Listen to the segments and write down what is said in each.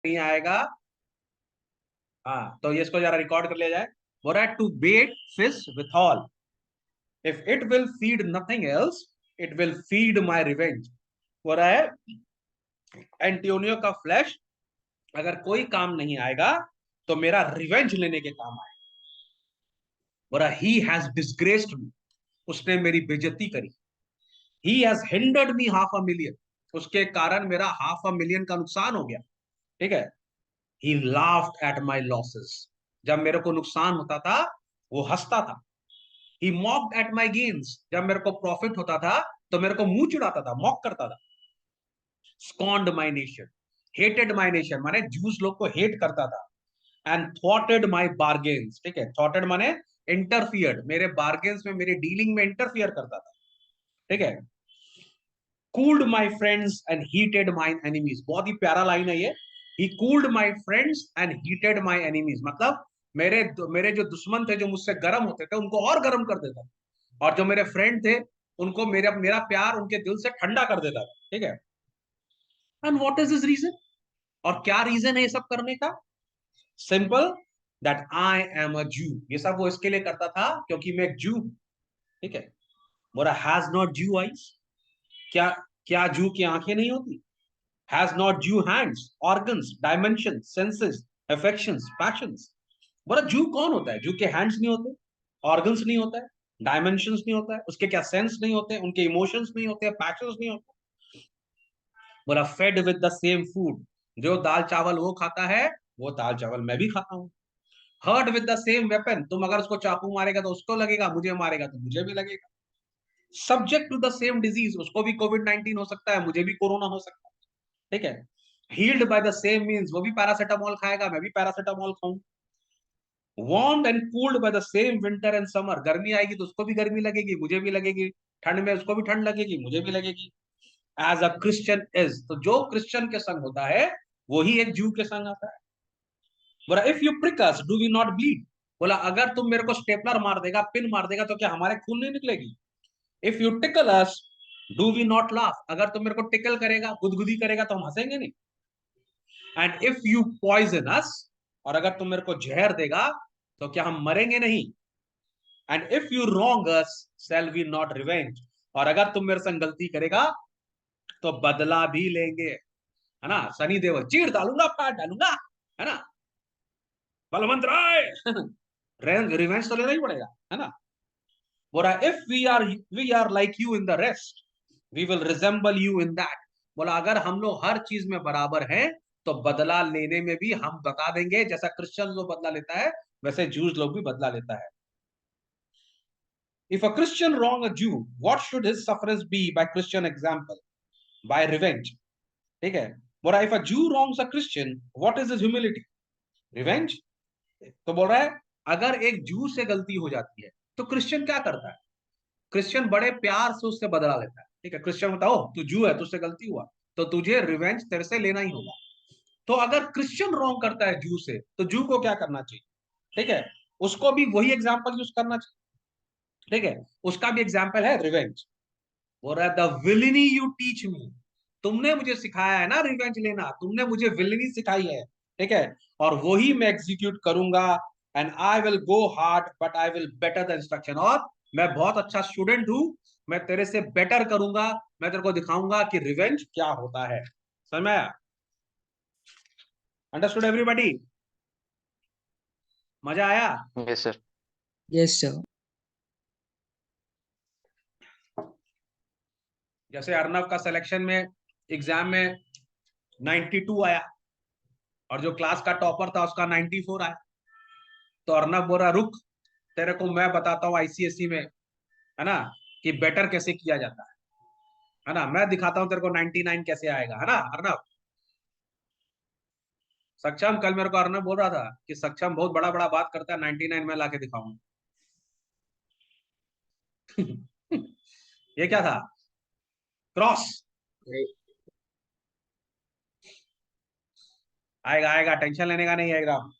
नहीं आएगा। हाँ, तो ये इसको जरा रिकॉर्ड कर लिया जाए। बोल रहा है to bait fish withal, if it will feed nothing else, it will feed my revenge. बोल रहा है एंटियोनियो का फ्लैश अगर कोई काम नहीं आएगा तो मेरा रिवेंज लेने के काम आएगा। बोल रहा ही हैज डिसग्रेस्ड मी, उसने मेरी बेइज्जती करी। He has hindered me half a million, उसके कारण मेरा हाफ अ मिलियन का नुकसान हो गया। ठीक है। ही लाफ्ड एट माई लॉसेस, जब मेरे को नुकसान होता था वो हंसता था। ही मॉक्ड एट माई गेन्स, जब मेरे को प्रॉफिट होता था तो मेरे को मुंह चिढ़ाता था, मॉक करता था। Scorned my nation, hated my nation माने जूस लोग को हेट करता था। एंड थॉटेड माई बार्गेन्स, ठीक है, थॉटेड माने इंटरफियर्ड, मेरे बार्गेन्स में, मेरे डीलिंग में इंटरफियर करता था। ठीक है। Cooled my friends and heated my enemies, बहुत ही प्यारा लाइन है ये। He cooled my friends and heated my enemies, मतलब मेरे मेरे जो दुश्मन थे, जो मुझसे गर्म होते थे, उनको और गर्म कर देता था, और जो मेरे फ्रेंड थे उनको मेरा मेरा प्यार उनके दिल से ठंडा कर देता था। ठीक है। And what is this reason, और क्या रीजन है ये सब करने का? Simple, that I am a Jew. ये सब वो इसके लिए करता था क्योंकि मैं एक जू। ठीक है। बोला हैज नॉट जू आईज, क्या क्या जू की आंखें नहीं होती? Has not Jew hands, organs, dimensions, senses, affections, passions? बोला जू कौन होता है? जू के हैंड्स नहीं होते, ऑर्गन्स नहीं होता है, डायमेंशंस नहीं होता है, उसके क्या सेंस नहीं होते, उनके इमोशंस नहीं होते, पैशंस नहीं होते। बोला fade with the same food, जो दाल चावल वो खाता है वो दाल चावल मैं भी खाता हूँ। Hurt with the same weapon, तुम अगर उसको चाकू मारेगा तो उसको लगेगा, मुझे मारेगा तो मुझे भी लगेगा। Subject to the same disease, उसको भी कोविड-19 हो सकता है, मुझे भी कोरोना हो सकता है। ठीक है। Healed by the same means, वो भी पैरासिटामोल खाएगा, मैं भी पैरासिटामोल खाऊं। Warm and cooled by the same winter and summer, गर्मी आएगी तो उसको भी गर्मी लगेगी, मुझे भी लगेगी। ठंड में उसको भी ठंड लगेगी, मुझे भी लगेगी। एज अ क्रिश्चियन इज, तो जो क्रिश्चियन के संग होता है वही एक जू के संग आता है। बोला if you prick us do we not bleed, बोला अगर तुम मेरे को स्टेपलर मार देगा, पिन मार देगा, तो क्या हमारे खून नहीं निकलेगी? If you tickle us do we not laugh, अगर तुम मेरे को टिकल करेगा, गुदगुदी करेगा, तो हम हंसेंगे नहीं? एंड इफ यू पॉइजन अस, और अगर तुम मेरे को जहर देगा तो क्या हम मरेंगे नहीं? And if you wrong us shall we not revenge, और अगर तुम मेरे संग गलती करेगा तो बदला भी लेंगे। है ना, सनी देओल, चीर डालूंगा, फाड़ डालूंगा, है ना, बलवंत राय रिवेंज तो लेना ही पड़ेगा, है ना। बोला if we are like you in the rest, we will resemble you in that, बोला अगर हम लोग हर चीज में बराबर हैं तो बदला लेने में भी हम बता देंगे, जैसा क्रिश्चियन लोग बदला लेता है वैसे जूस लोग भी बदला लेता है। If a Christian wrong a Jew, what should his sufferance be by Christian example? By revenge. ठीक है। बोला if a Jew wrongs a Christian, what is his humility? Revenge. तो बोल रहा है अगर एक जू से गलती हो जाती है तो क्रिश्चियन क्या करता है? क्रिश्चियन बड़े प्यार से उससे बदला लेता है। ठीक है, क्रिश्चियन बताओ तू जू है, तुझसे गलती हुआ तो तुझे रिवेंज तेरे से लेना ही होगा। तो अगर क्रिश्चियन रॉन्ग करता है जू से तो जू को क्या करना चाहिए? ठीक है, उसको भी वही एग्जाम्पल यूज करना चाहिए। ठीक है, उसका भी एग्जाम्पल है रिवेंज। बोल रहा है द विलिनी यू टीच मी, तुमने मुझे सिखाया है ना रिवेंज लेना, तुमने मुझे विलिनी सिखाई है। ठीक है, और वही मैं एग्जीक्यूट करूंगा। And I will go hard but I will better the instruction, और मैं बहुत अच्छा स्टूडेंट हूं, मैं तेरे से बेटर करूंगा, मैं तेरे को दिखाऊंगा कि रिवेंज क्या होता है। समझ में आया? Understood everybody? मजा आया? Yes sir. Yes sir. जैसे अर्नव का सिलेक्शन में एग्जाम में 92 आया, और जो क्लास का टॉपर था उसका 94 आया। तो अर्नब बोल रहा रुक, तेरे को मैं बताता हूँ आईसीएसई में, है ना, कि बेटर कैसे किया जाता है ना, मैं दिखाता हूँ तेरे को 99 कैसे आएगा, है ना अर्नब। सक्षम, कल मेरे को अर्नब बोल रहा था कि सक्षम बहुत बड़ा बड़ा बात करता है, 99 में लाके दिखाऊंगा। ये क्या था? क्रॉस। आएगा आएगा, टेंशन लेने का नहीं है एकदम।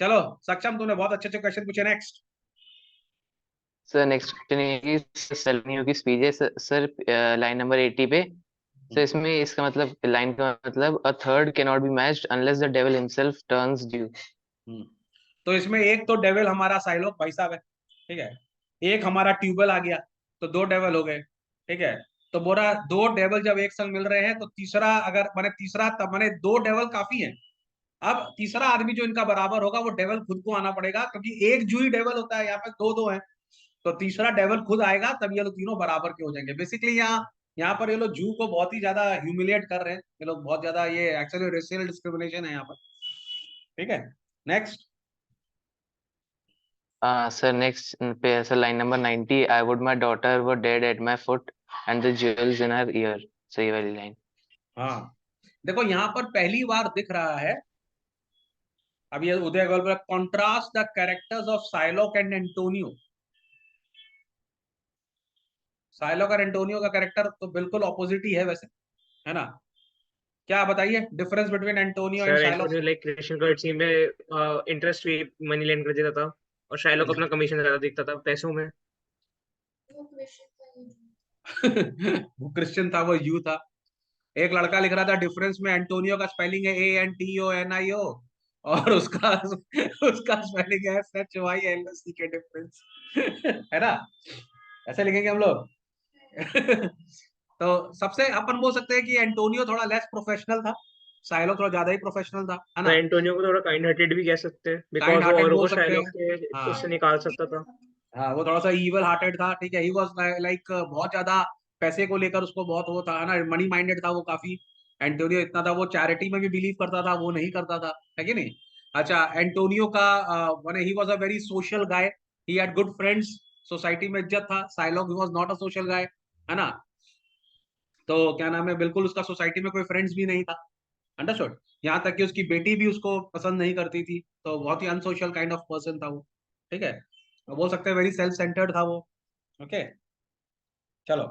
चलो सक्षम, तूने बहुत अच्छे अच्छे क्वेश्चन पूछे, नेक्स्ट। सर नेक्स्ट क्वेश्चन ये कि सेलेनियो की स्पीच है सर, लाइन नंबर 80 पे, तो इसमें इसका मतलब, लाइन का मतलब, a third can not be matched unless the devil himself turns due. तो इसमें एक तो डेविल हमारा साइलोक भाई साहब है, ठीक है, एक हमारा ट्यूबल आ गया, तो दो डेविल हो गए, ठीक है। तो बोरा दो डेविल जब एक संग मिल रहे हैं तो तीसरा अगर माने तीसरा तब माने दो डेविल काफी है। अब तीसरा आदमी जो इनका बराबर होगा वो डेविल खुद को आना पड़ेगा, क्योंकि एक जूही डेविल होता है, यहाँ पे दो दो है। तो तीसरा डेविल खुद आएगा तब ये लोग तीनों बराबर के हो जाएंगे। बेसिकली यहाँ यहाँ पर ये लोग जू को बहुत ही ज्यादा ह्यूमिलिएट कर रहे हैं ये लोग, बहुत ज्यादा, ये एक्चुअली रेशियल डिस्क्रिमिनेशन है यहाँ पर, ठीक है। नेक्स्ट। सर नेक्स्ट पे है sir line number 90, I would my daughter were dead at my foot and the jewels in her year. सही वाली लाइन। हाँ, देखो यहाँ पर पहली बार दिख रहा है, अब ये उदय गोल contrast the characters of Shylock and Antonio. Shylock और एंटोनियो का कैरेक्टर तो बिल्कुल ऑपोजिट ही है वैसे, है ना। क्या बताइए difference between Antonio and sir Shylock. Antonio like Christian courtesy में इंटरेस्ट फ्री मनी लैंड कर देता था, और शाइलॉक अपना कमीशन ज्यादा दिखता था पैसों में। वो क्रिश्चियन था, वो यू था। एक लड़का लिख रहा था डिफरेंस में एंटोनियो का स्पेलिंग है ANTONIO, और उसका उसका स्पेलिंग है SHYLC के डिफरेंस। है ना, ऐसे लिखेंगे हम लोग। तो सबसे अपन बोल सकते हैं कि एंटोनियो थोड़ा लेस प्रोफेशनल था, साइलो थोड़ा ज्यादा ही प्रोफेशनल था, है मैं ना। एंटोनियो को थोड़ा काइंड हार्टेड भी कह सकते हैं, काइंड बिकॉज वो हार्टेड औरों बोल को सकते शाइलॉक हैं। के हाँ उससे निकाल सकता था। हाँ, वो थोड़ा सा इविल हार्टेड था, ठीक है। ही वाज लाइक बहुत ज्यादा पैसे को लेकर उसको बहुत वो था, है ना, मनी माइंडेड था वो काफी। एंटोनियो इतना था, वो चैरिटी में भी बिलीव करता था, वो नहीं करता था, है कि नहीं। अच्छा, एंटोनियो का माने he was a very social guy, he had good friends, society में इज्जत था। Shylock he was not a social guy, है ना। तो क्या नाम है, बिल्कुल उसका सोसाइटी में कोई फ्रेंड्स भी नहीं था, अंडरस्टूड। यहाँ तक कि उसकी बेटी भी उसको पसंद नहीं करती थी, तो बहुत ही अनसोशल काइंड ऑफ पर्सन था वो, ठीक है। बोल सकते हैं वेरी सेल्फ सेंटर्ड था वो, ओके। चलो,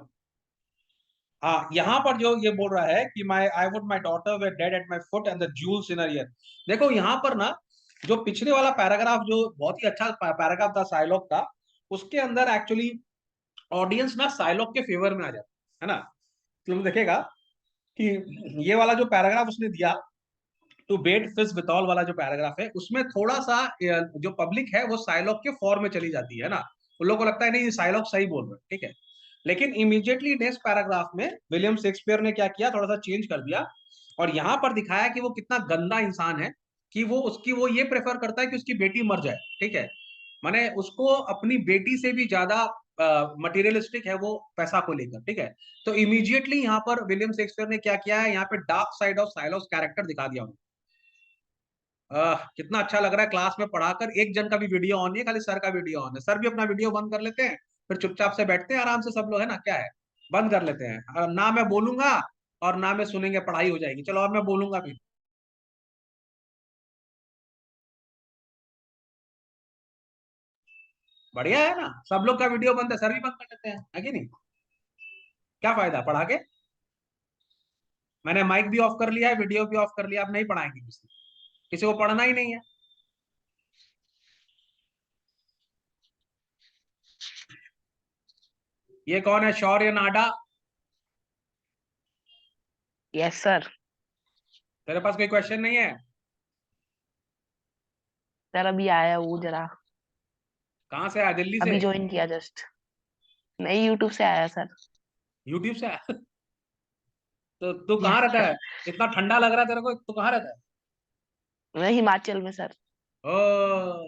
हाँ, यहाँ पर जो ये बोल रहा है कि my I would my daughter were dead at my foot and the jewels in her ear. देखो यहाँ पर ना, जो पिछले वाला पैराग्राफ जो बहुत ही अच्छा पैराग्राफ था साइलोक का, उसके अंदर एक्चुअली ऑडियंस ना साइलोक के फेवर में आ जाता है ना। तुम देखेगा कि ये वाला जो पैराग्राफ उसने दिया, टू बेट फिश विथॉल वाला जो पैराग्राफ है, उसमें थोड़ा सा जो पब्लिक है वो साइलॉक के फॉर्म में चली जाती है ना। उन लोगों को लगता है नहीं ये साइलॉक सही बोल रहे हैं, ठीक है। लेकिन इमीडिएटली नेक्स्ट पैराग्राफ में विलियम शेक्सपियर ने क्या किया, थोड़ा सा चेंज कर दिया, और यहां पर दिखाया कि वो कितना गंदा इंसान है, कि वो उसकी वो ये प्रेफर करता है कि उसकी बेटी मर जाए, ठीक है। माने उसको अपनी बेटी से भी ज्यादा मटेरियलिस्टिक है वो पैसा को लेकर, ठीक है। तो इमीडिएटली यहाँ पर विलियम शेक्सपियर ने क्या किया है, यहाँ पे डार्क साइड ऑफ साइलॉक्स कैरेक्टर दिखा दिया उन्होंने। कितना अच्छा लग रहा है क्लास में पढ़ाकर, एक जन का भी वीडियो ऑन नहीं है, खाली सर का वीडियो ऑन है। सर भी अपना वीडियो बंद कर लेते हैं, फिर चुपचाप से बैठते हैं आराम से सब लोग, है ना, क्या है, बंद कर लेते हैं। ना मैं बोलूंगा और ना मैं सुनेंगे, पढ़ाई हो जाएगी। चलो अब मैं बोलूंगा भी। बढ़िया है ना, सब लोग का वीडियो बंद है, सर भी बंद कर लेते हैं, है कि नहीं। क्या फायदा पढ़ा के। मैंने माइक भी ऑफ कर लिया है, वीडियो भी ऑफ कर लिया, अब नहीं पढ़ाएंगे किसी को पढ़ना ही नहीं है। ये कौन है, शौर्य नाडा। Yes sir. तेरे पास कोई क्वेश्चन नहीं है। सर अभी आया वो जरा, कहाँ से आया, दिल्ली से। अभी ज्वाइन किया जस्ट। नहीं, यूट्यूब से आया सर। यूट्यूब से आया। तो तू कहाँ यस रहता है, सर। इतना ठंडा लग रहा है तेरे को, तू कहाँ रहता है। मैं हिमाचल में सर। ओ,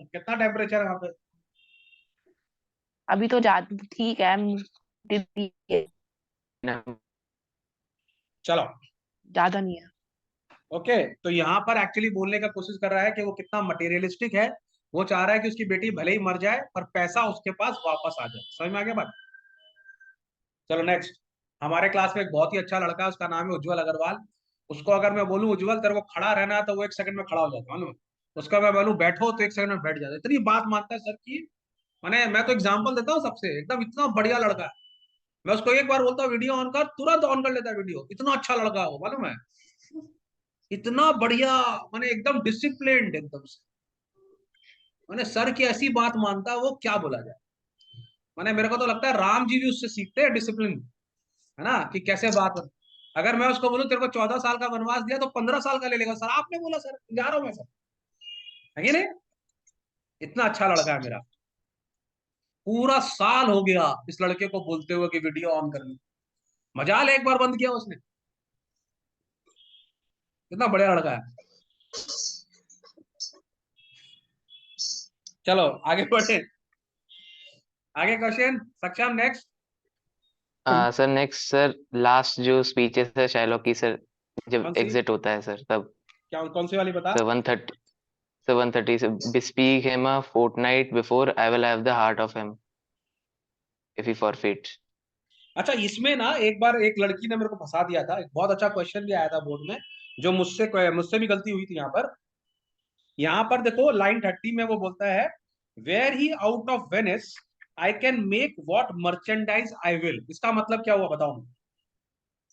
कितना टेम्परेचर है वहाँ पे। अभी तो जा ठीक है, चलो, ज्यादा नहीं है। ओके। तो यहाँ पर एक्चुअली बोलने का कोशिश कर रहा है कि वो कितना मटेरियलिस्टिक है। वो चाह रहा है कि उसकी बेटी भले ही मर जाए पर पैसा उसके पास वापस आ जाए। समझ में आ गया बात। चलो नेक्स्ट। हमारे क्लास में एक बहुत ही अच्छा लड़का है, उसका नाम है उज्जवल अग्रवाल। उसको अगर मैं बोलूं उज्जवल तेरे को खड़ा रहना है, तो वो 1 सेकंड में खड़ा हो जाता है, मालूम है? उसका मैं बोलूं बैठो तो 1 सेकंड में बैठ जाता है, इतनी बात मानता है सर की। मैं तो एग्जाम्पल देता हूँ सबसे, एकदम इतना बढ़िया लड़का है। मैं उसको एक बार बोलता हूँ वीडियो ऑन कर, तुरंत ऑन कर लेता है वीडियो, इतना अच्छा लड़का है वो, मालूम है, इतना बढ़िया। एकदम डिसिप्लिन्ड एकदम से, सर की ऐसी बात मानता है वो, क्या बोला जाए। मेरे को तो लगता है राम जी भी उससे सीखते हैं डिसिप्लिन, है ना, कि कैसे बात। अगर मैं उसको बोलूं तेरे को 14 साल का वनवास दिया तो 15 साल का ले लेगा। सर आपने बोला सर, जा रहा हूं मैं सर, है कि नहीं? इतना अच्छा लड़का है मेरा। पूरा साल हो गया इस लड़के को बोलते हुए कि वीडियो ऑन कर ली, मजाल एक बार बंद किया उसने। कितना बढ़िया लड़का है। चलो आगे बढ़े, आगे क्वेश्चन। सक्षम next. Sir next sir, last जो स्पीचेस है शाइलॉक की सर, जब कौन सी? एग्जिट होता है सर तब। क्या कौन सी वाली बता? सर 130, सर 130 से bespeak him a fortnight before I will have the heart of him if he forfeits. अच्छा इसमें ना एक बार एक लड़की ने मेरे को फंसा दिया था, एक बहुत अच्छा क्वेश्चन भी आया था बोर्ड में, जो मुझसे भी गलती हुई थी यहाँ पर। यहाँ पर देखो लाइन 30 में वो बोलता है, were he out of Venice I can make what merchandise I will. इसका मतलब क्या हुआ बताओ?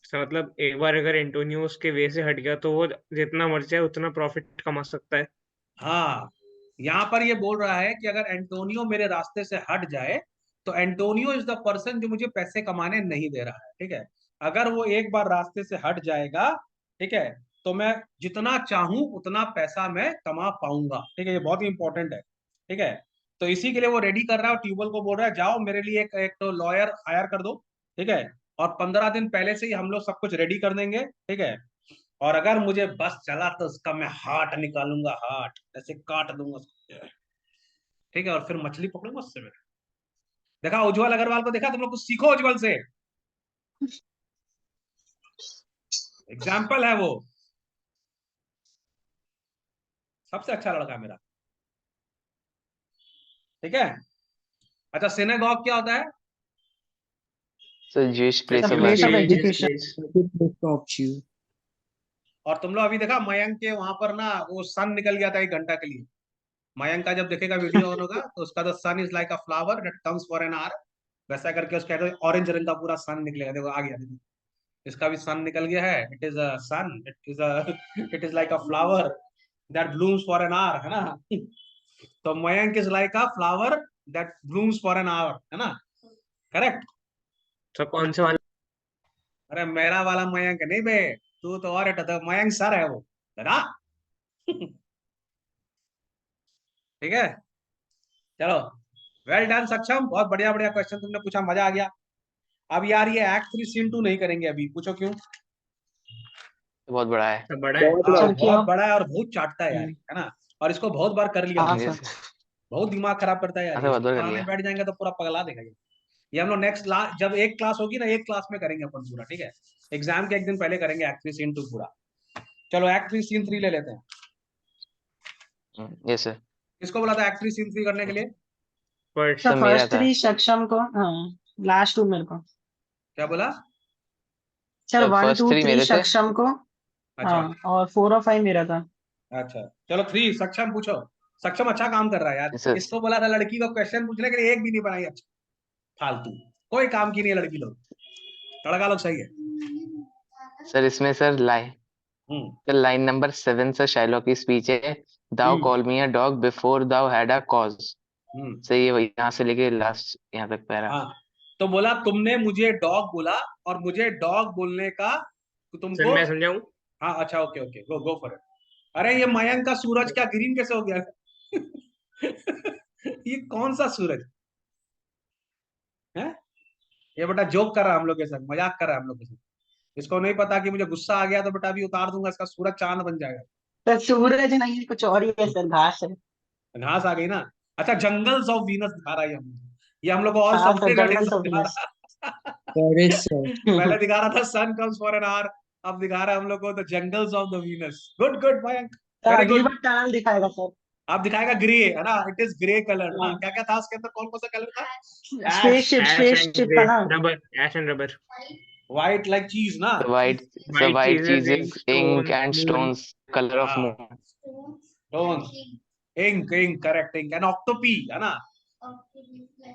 इसका मतलब एक बार अगर एंटोनियो उसके वे से हट गया तो वो जितना मर जाए उतना प्रॉफिट कमा सकता है। हाँ, यहाँ पर ये बोल रहा है कि अगर एंटोनियो मेरे रास्ते से हट जाए तो एंटोनियो इज द पर्सन जो मुझे पैसे कमाने नहीं दे रहा है, ठीक है? अगर वो एक बार रास्ते से हट जाएगा, ठीक है, तो मैं जितना चाहूं उतना पैसा मैं कमा पाऊंगा, ठीक है? ये बहुत ही इंपॉर्टेंट है, ठीक है? तो इसी के लिए वो रेडी कर रहा है और ट्यूबल को बोल रहा है जाओ मेरे लिए एक तो लॉयर हायर कर दो, ठीक है? और 15 दिन पहले से ही हम लोग सब कुछ रेडी कर देंगे, ठीक है? और अगर मुझे बस चला तो उसका मैं हार्ट निकालूंगा, हार्ट ऐसे काट दूंगा उसको, ठीक है? और फिर मछली पकड़ूंगा उससे मैं। देखा उज्जवल अग्रवाल को, देखा? तुम लोग कुछ सीखो उज्जवल से, एग्जाम्पल है वो। सबसे अच्छा लड़का है मेरा, ठीक है? अच्छा सिनेगॉग क्या होता है? So Jewish place The of place of worship. education. और तुम लोग अभी देखा मयंक के वहां पर ना वो सन निकल गया था 1 घंटा के लिए। मयंक का जब देखेगा वीडियो ऑन होगा तो उसका the sun is like a flower that comes for an hour, वैसा करके उसका ऑरेंज रंग का पूरा सन निकलेगा। देखो आ गया, देखो इसका भी सन निकल गया है। It is a sun, it is like a flower that blooms for an hour, है ना? तो Mayank is like a flower that blooms for an hour, है ना? करेक्ट? तो कौन से वाला? अरे मेरा वाला मयंक नहीं बे, तू तो और तो मयंक सर है वो, दादा। ठीक है, चलो वेल डन सक्षम, बहुत बढ़िया बढ़िया क्वेश्चन तुमने पूछा, मजा आ गया। अब यार ये एक्ट 3 सीन 2 नहीं करेंगे अभी, पूछो क्यों? बहुत बड़ा है। सब बड़ा है। हाँ सर क्यों? बहुत बड़ा है और बहुत चाटता है यार, है ना? और इसको बहुत बार कर लिया हाँ हमने, सर। बहुत दिमाग खराब करता है यार ऐसे ये। बहुत बार कर पढ़ाने लिया। बैठ जाएंगे तो पूरा पगला देगा ये हम लोग नेक्स्ट क्लास, जब एक क्लास होगी ना, एक क्लास में करेंगे अपन पूरा, ठीक है? एग्जाम के एक दिन पहले करेंगे एक्ट 3 सीन 2 पूरा। चलो एक्ट 3 सीन 3 ले लेते हैं। Yes sir. किसको बोला था एक्ट 3 सीन 3 करने के लिए? फर्स्ट सर सब मेरा फर्स्ट था। 3 सक्षम को, हाँ लास्ट 2 मेरे को। क्या बोला? सर सब 1 फर्स्ट 2 3 3 मेरे थे। सक्षम को, अच्छा हाँ, और 4 और 5 मेरा था। अच्छा, चलो 3 सक्षम पूछो। सक्षम अच्छा काम कर रहा है यार। सर इसको बोला था लड़की को क्वेश्चन पूछने के लिए, एक भी नहीं बनाई। अच्छा फालतू, कोई काम की नहीं है लड़की लोग, लड़का लोग सही है। सर इसमें sir hmm line number 7 sir Shylock की स्पीच है, thou hmm call me a dog before thou had a cause. हम्म सर ये यहाँ से लेके लास्ट यहाँ तक पैरा। हाँ, तो बोला तुमने मुझे डॉग बोला और मुझे डॉग बोलने का सर तुमको। मैं समझाऊं? हाँ अच्छा, okay okay, go go for it. अरे ये मयंक का सूरज क्या ग्रीन कैसे हो गया? ये कौन सा सूरज है? ये बेटा जोक कर रहा है हम लोग के साथ, मजाक कर रहा है हम लोग के साथ। इसको नहीं पता कि मुझे गुस्सा आ गया तो बेटा अभी उतार दूंगा इसका सूरज, चांद बन जाएगा। सर सूरज नहीं है, कुछ और ही है सर, घास है। घास आ गई ना? अच्छा जंगल्स ऑफ वीनस दिखा रहा है ये हम लोग को और हाँ सर, सॉफ्टवेयर जंगल ऑफ दिखा वीनस। रहा है। Correct sir. पहले दिखा रहा था सन कम्स फॉर एन आवर, अब दिखा रहा है हम लोग को the jungles of the Venus. Good good Mayank, sir very ugly good. Bar tunnel दिखाएगा सर। आप दिखाएगा ग्रे, है ना? इट इज ग्रे कलर ना, हाँ, क्या क्या था उसके अंदर, कौन कौन सा कलर था? Ash spaceship ash and spaceship था ना। Rubber, ash and rubber. White like cheese ना? The वाइट white चीजें, cheese zinc, is ink stone, and moon. stones color of हाँ, moon. Done, ink ink, correct, ink and octopi, है ना?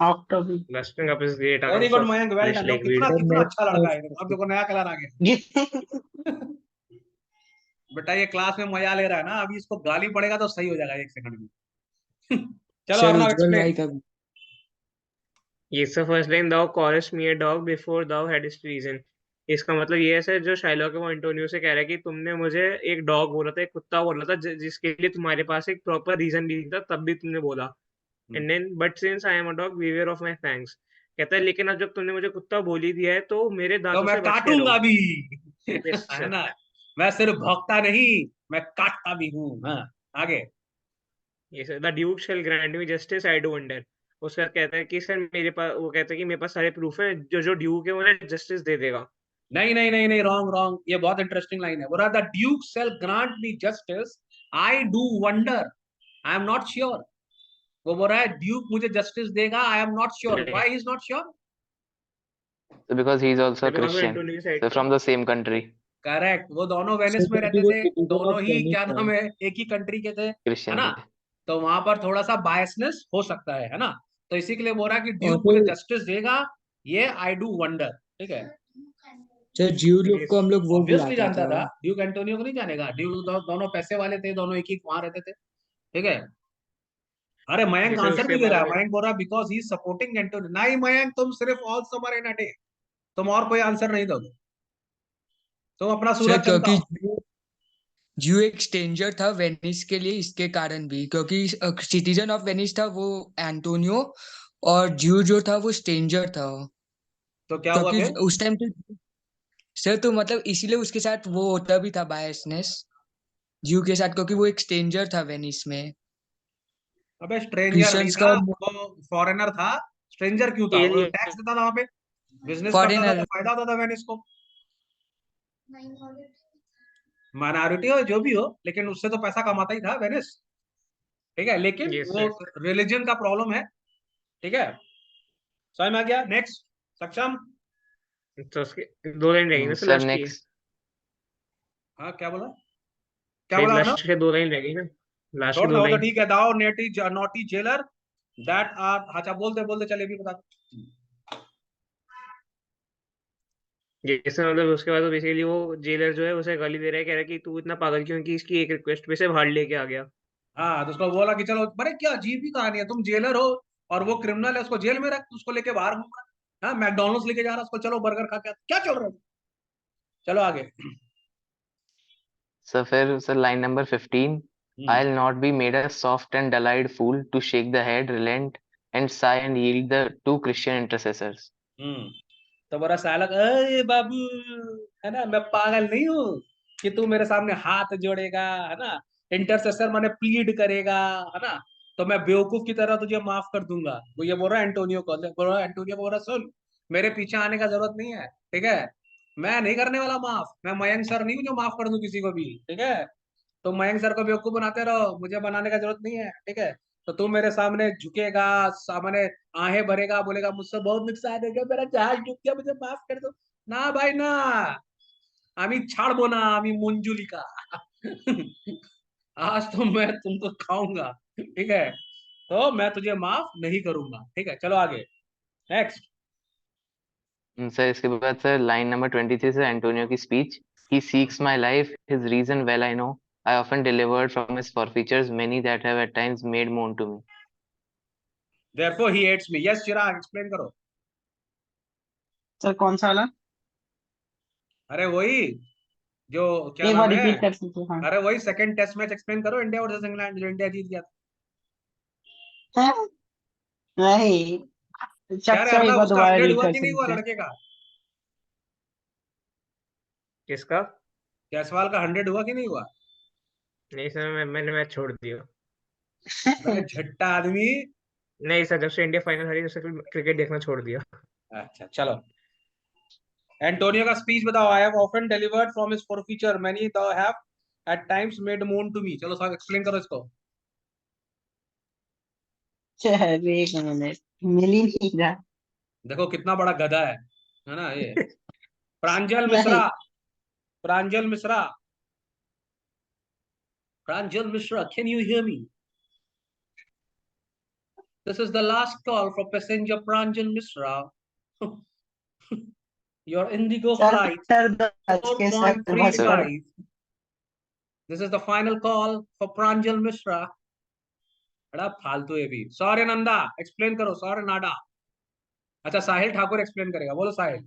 ऑक्टोबी। Dusting up his great very arms good of Mayank, well flesh done. like कितना weed. Sir कितना अच्छा लड़का है, अब नेक्स्ट देखो नया कलर आ गया। बेटा ये क्लास में मजा ले रहा है ना, अभी इसको गाली पड़ेगा तो सही हो जाएगा 1 सेकंड में। चलो सर अर्णव उज्जवल भाई एक्सप्लेन। का Yes, the first line, thou callest me a dog before thou hadst reason. इसका मतलब ये है सर, जो शाइलॉक है वो एंटोनियो से कह रहा है कि तुमने मुझे एक डॉग बोला था, एक कुत्ता बोला था, जिसके लिए तुम्हारे पास एक प्रॉपर रीजन नहीं था, तब भी तुमने बोला। And then but since I am a dog beware of my fangs. कहता है लेकिन अब जब तुमने मुझे कुत्ता बोल ही दिया है तो मेरे तो दांतों मैं से बच के काटूंगा रहो। भी। यस है सर। ना, मैं सिर्फ भौंकता नहीं, मैं काटता भी हूँ। हाँ, आगे। ये sir, the duke shall grant me justice I do wonder. उसके बाद कहता है कि सर मेरे पास, वो कहता है कि मेरे पास सारे प्रूफ है, जो जो ड्यूक है उन्हें जस्टिस दे देगा। नहीं नहीं नहीं नहीं, रॉन्ग रॉन्ग, ये बहुत इंटरेस्टिंग लाइन है। बोला the duke shall grant me justice, I do wonder, I am not sure. वो बोल रहा है ड्यूक मुझे जस्टिस देगा, आई एम नॉट श्योर। नहीं, why he is not sure? So because he's also a because वो Christian, एंटोनियो साइड so पे। from the same country, correct, वो दोनों सर वेनिस में क्योंकि रहते वो थे, सिटीजन दोनों ऑफ ही वेनिस क्या है। नाम है, एक ही कंट्री के थे, है Christian ना। थे। तो वहां पर थोड़ा सा बायसनेस हो सकता है ना। तो इसी के लिए बोल रहा है कि और ड्यूक मुझे फिर जस्टिस देगा, ये आई डू वंडर। ठीक है, सर ज्यू लोग ये को हम लोग वो ऑब्वियसली बुलाते जानता थे। था, ड्यूक एंटोनियो को नहीं जानेगा। ड्यूक दोनों पैसे वाले थे, दोनों एक ही वहां रहते थे। ठीक है। अरे मयंक जैसे आंसर उसके नहीं दे बाद रहा है। में मयंक बोल रहा है बिकॉज ही सपोर्टिंग एंटोनियो। नहीं मयंक, तुम सिर्फ all summer in a day, तुम और कोई आंसर नहीं दोगे, तुम अपना सर सूरज क्योंकि चमकाओ। ज्यू एक स्ट्रेंजर था वेनिस के लिए, इसके कारण भी, क्योंकि सिटीजन ऑफ वेनिस था वो एंटोनियो, और ज्यू जो था वो स्ट्रेंजर था। तो क्या हुआ क्योंकि फिर? उस टाइम तो सर, तो मतलब इसीलिए उसके साथ वो होता भी था बायसनेस ज्यू के साथ, क्योंकि वो एक स्ट्रेंजर था वेनिस में। अबे स्ट्रेंजर नहीं क्रिश्चियंस था, का वो फॉरेनर था। स्ट्रेंजर क्यों था? वो एलियन। टैक्स देता था वहां पे, बिजनेस करता था, तो फॉरेनर। फायदा होता था वेनिस को। माइनॉरिटी हो जो भी हो, लेकिन उससे तो पैसा कमाता ही था वेनिस। ठीक है, लेकिन यस वो सर। रिलीजन का प्रॉब्लम है। ठीक है, समझ में आ गया? नेक्स्ट, सक्षम। तो उसके दो लाइन रहेगी ना सर Sir, लास्ट की। next, हाँ, क्या बोला? क्या सही, बोला आपने? लास्ट के दो लाइन रहेगी ना, लास्ट की छोड़ दो ना, वो तो लाइन। ठीक है। दाओ नेटी नॉटी जेलर दैट आर, अच्छा बोलते बोलते चले भी बता। जैसे मतलब उसके बाद बेसिकली वो जेलर जो है उसे गाली दे रहा है, कह रहा है कि तू इतना पागल क्यों है कि इसकी एक रिक्वेस्ट पे से बाहर लेके आ गया। हाँ, तो उसको बोला कि चलो, अरे क्या अजीब ही कहानी है, तुम जेलर हो और वो क्रिमिनल है, उसको जेल में रख, उसको लेके बाहर घूम रहा है। हाँ, मैकडोनल्ड्स लेके जा रहा है उसको, चलो बर्गर खा के क्या चल रहा है। चलो आगे। so फिर sir line number 15, hmm I'll not be made a soft and dull-eyed fool to shake the head, relent and sigh and yield the two Christian intercessors. हम्म तो बोला सालक, अरे बाबू, है ना, मैं पागल नहीं हूँ कि तू मेरे सामने हाथ जोड़ेगा, है ना। इंटरसेसर माने प्लीड करेगा, है ना। तो मैं बेवकूफ की तरह तुझे माफ कर दूंगा। वो ये बोल रहा है एंटोनियो को, बोल रहा है एंटोनियो को, बोल रहा है, सुन, मेरे पीछे आने का जरूरत नहीं है। ठीक है, मैं नहीं करने वाला माफ। मैं मयंक सर नहीं हूँ जो माफ कर दूं किसी को भी। ठीक है, तो मयंक सर को बेवकूफ बनाते रहो, मुझे बनाने का जरूरत नहीं है। ठीक है, तो तू मेरे सामने झुकेगा, सामने आहें भरेगा, बोलेगा मुझसे बहुत नुकसान है, मेरा जहाज डूब गया, मुझे माफ कर दो। ना भाई ना, আমি ছাড়বো না, আমি मंजुलिका। आज तो मैं तुमको खाऊंगा। ठीक है, तो मैं तुझे माफ नहीं करूंगा। ठीक है, चलो आगे, नेक्स्ट। सर इसके बाद सर line number 23 से एंटोनियो की speech, he seeks my life, his reason well I know, I often delivered from his forfeitures many that have at times made moan to me. Therefore he hates me. Yes Chirag, explain करो। Sir कौन सा वाला? अरे वही, जो क्या एक बार नाम है, रिपीट कर सकते हैं? हाँ। अरे वही सेकंड टेस्ट मैच एक्सप्लेन करो, इंडिया वर्सेस इंग्लैंड, जो इंडिया जीत गया था। हाँ, नहीं, क्या रे सक्षम एक अर्णव, बार उसका दोबारा 100 रीड हुआ कर कि नहीं हुआ सकते हैं? लड़के का? किसका? जायसवाल का 100 हुआ कि नहीं हुआ? नहीं सर, मैंने मैच छोड़ दिया। अरे झट्टा आदमी। नहीं सर, जब से इंडिया फाइनल हारी तब से क्रिकेट देखना छोड़ दिया। अच्छा चलो, एंटोनियो का स्पीच बताओ। I have often delivered from his forfeiture many दो हैव एट टाइम्स मेड मोन टू मी। चलो साहब एक्सप्लेन करो इसको। चल एक मिनट, मिल ही नहीं रहा। देखो कितना बड़ा गधा है ना ये। प्रांजल नहीं। Mishra, Pranjal Mishra, Pranjal Mishra, can you hear me? This is the last call for passenger Pranjal Mishra. Your IndiGo sir flight sir 10 के 7 4.35, this is the final call for प्रांजल मिश्रा। बड़ा फालतू है भी। सौर्य नंदा एक्सप्लेन करो, सौर्य नाडा। अच्छा साहिल ठाकुर एक्सप्लेन करेगा, बोलो साहिल।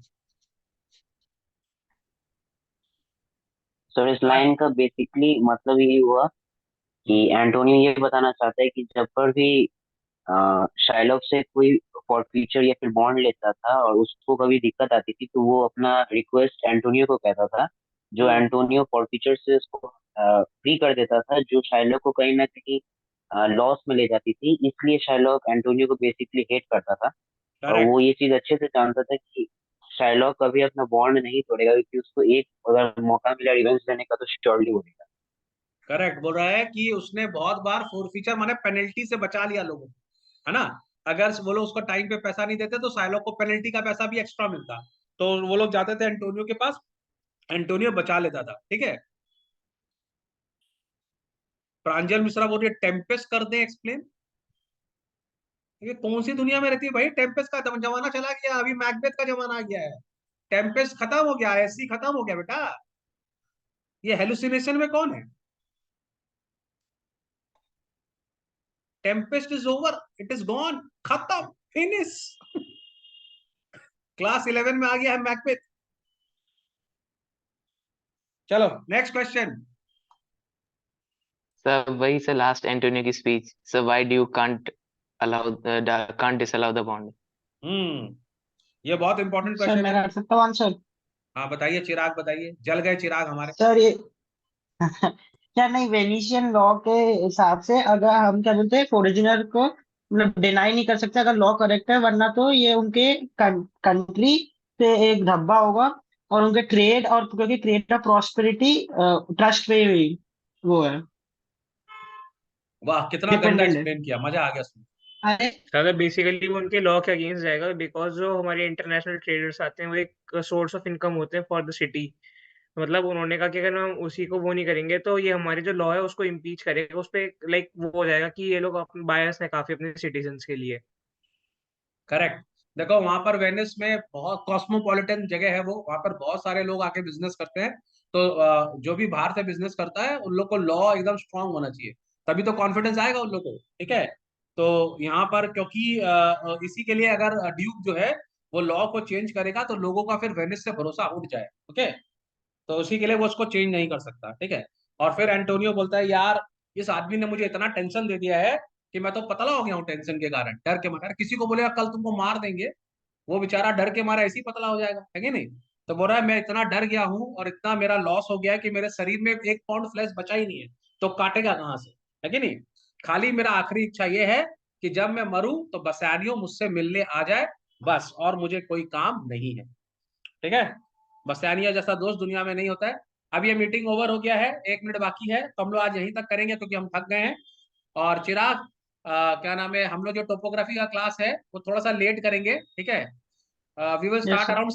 सर इस लाइन का बेसिकली मतलब ये हुआ कि एंटोनियो ये बताना चाहता है कि जब पर भी शाइलॉक से कोई फॉरफीचर या फिर बॉन्ड लेता था और उसको कभी दिक्कत आती थी तो वो अपना रिक्वेस्ट एंटोनियो को कहता था, जो एंटोनियो फॉरफीचर से उसको फ्री कर देता था, जो शाइलॉक को कहीं ना कहीं लॉस में ले जाती थी। इसलिए शाइलॉक एंटोनियो को बेसिकली हेट करता था और वो करेक्ट ये चीज अच्छे से जानता था कि शाइलॉक कभी अपना बॉन्ड नहीं तोड़ेगा, क्योंकि उसको एक अगर मौका मिला रिवेंज लेने का तो श्योरली वो देगा। करेक्ट बोल रहा है कि उसने बहुत बार फोरफीचर माने पेनल्टी से बचा लिया लोगों को, है ना। अगर वो लोग उसको टाइम पे पैसा नहीं देते तो साइलोक को पेनल्टी का पैसा भी एक्स्ट्रा मिलता, तो वो लोग जाते थे एंटोनियो के पास, एंटोनियो बचा लेता था। ठीक है, प्रांजल मिश्रा बोल रही है टेम्पेस्ट कर दे एक्सप्लेन। ये कौन सी दुनिया में रहती है भाई, टेम्पेस्ट का जमाना चला गया, अभी मैकबेथ का जमाना आ गया है। टेम्पेस्ट खत्म हो गया, एसी खत्म हो गया बेटा, ये हेलुसिनेशन में कौन है। Tempest is over, it is gone, खत्म, फिनिश। क्लास 11 में आ गया है मैकबेथ। चलो नेक्स्ट क्वेश्चन। सर वही सर लास्ट एंटोनियो की speech, sir why do you can't disallow the bond. ये बहुत इंपॉर्टेंट सर क्वेश्चन मैं है। कर सकता हूँ आंसर? हाँ बताइए चिराग, बताइए, जल गए चिराग हमारे। सर ये क्या नहीं, वेनिशियन लॉ के हिसाब से अगर हम क्या बोलते हैं ओरिजिनल को मतलब डिनाई नहीं कर सकते अगर लॉ करेक्ट है, वरना तो ये उनके कंट्री पे एक धब्बा होगा और उनके ट्रेड, और क्योंकि ट्रेड का प्रॉस्पेरिटी ट्रस्ट पे ही वो है, वाह कितना गंदा डिपेंडेंट है। एक्सप्लेन किया, मजा आ गया सुन। अरे ज्यादा बेसिकली वो उनके लॉ के अगेंस्ट जाएगा, बिकॉज जो हमारे इंटरनेशनल ट्रेडर्स आते हैं वो एक सोर्स ऑफ इनकम होते हैं फॉर द सिटी। मतलब उन्होंने कहा कि अगर हम उसी को वो नहीं करेंगे तो ये हमारे जो लॉ है उसको इम्पीच करेगा, उस पर लाइक वो हो जाएगा कि ये लोग अपने बायस है काफी अपने सिटीजन्स के लिए। करेक्ट। देखो वहां पर वेनिस में बहुत कॉस्मोपॉलिटन जगह है, वो वहां पर बहुत सारे लोग आके बिजनेस करते हैं। तो जो भी बाहर से बिजनेस करता है उन लोग को लॉ एकदम स्ट्रांग होना चाहिए, तभी तो कॉन्फिडेंस आएगा उन लोग को। ठीक है, तो यहाँ पर क्योंकि इसी के लिए अगर ड्यूक जो है वो लॉ को चेंज करेगा तो लोगों का फिर वेनिस से भरोसा उठ जाए। ओके, तो उसी के लिए वो उसको चेंज नहीं कर सकता। ठीक है, और फिर एंटोनियो बोलता है यार इस आदमी ने मुझे इतना टेंशन दे दिया है कि मैं तो पतला हो गया हूँ टेंशन के कारण, डर के मारे। किसी को बोलेगा कल तुमको मार देंगे, वो बेचारा डर के मारे ऐसे ही पतला हो जाएगा, है कि नहीं। तो बोल रहा है मैं इतना डर गया हूँ और इतना मेरा लॉस हो गया है कि मेरे शरीर में 1 पाउंड फ्लैश बचा ही नहीं है, तो काटेगा कहाँ से, है कि नहीं। खाली मेरा आखिरी इच्छा ये है कि जब मैं मरूं तो बसानियों मुझसे मिलने आ जाए, बस, और मुझे कोई काम नहीं है। ठीक है, बस्तानिया जैसा दोस्त दुनिया में नहीं होता है। अब ये मीटिंग ओवर हो गया है, 1 मिनट बाकी है, तो हम लोग आज यहीं तक करेंगे क्योंकि हम थक गए हैं। और चिराग क्या नाम है, हम लोग जो टोपोग्राफी का क्लास है वो थोड़ा सा लेट करेंगे। ठीक है, we will yes start sir. Around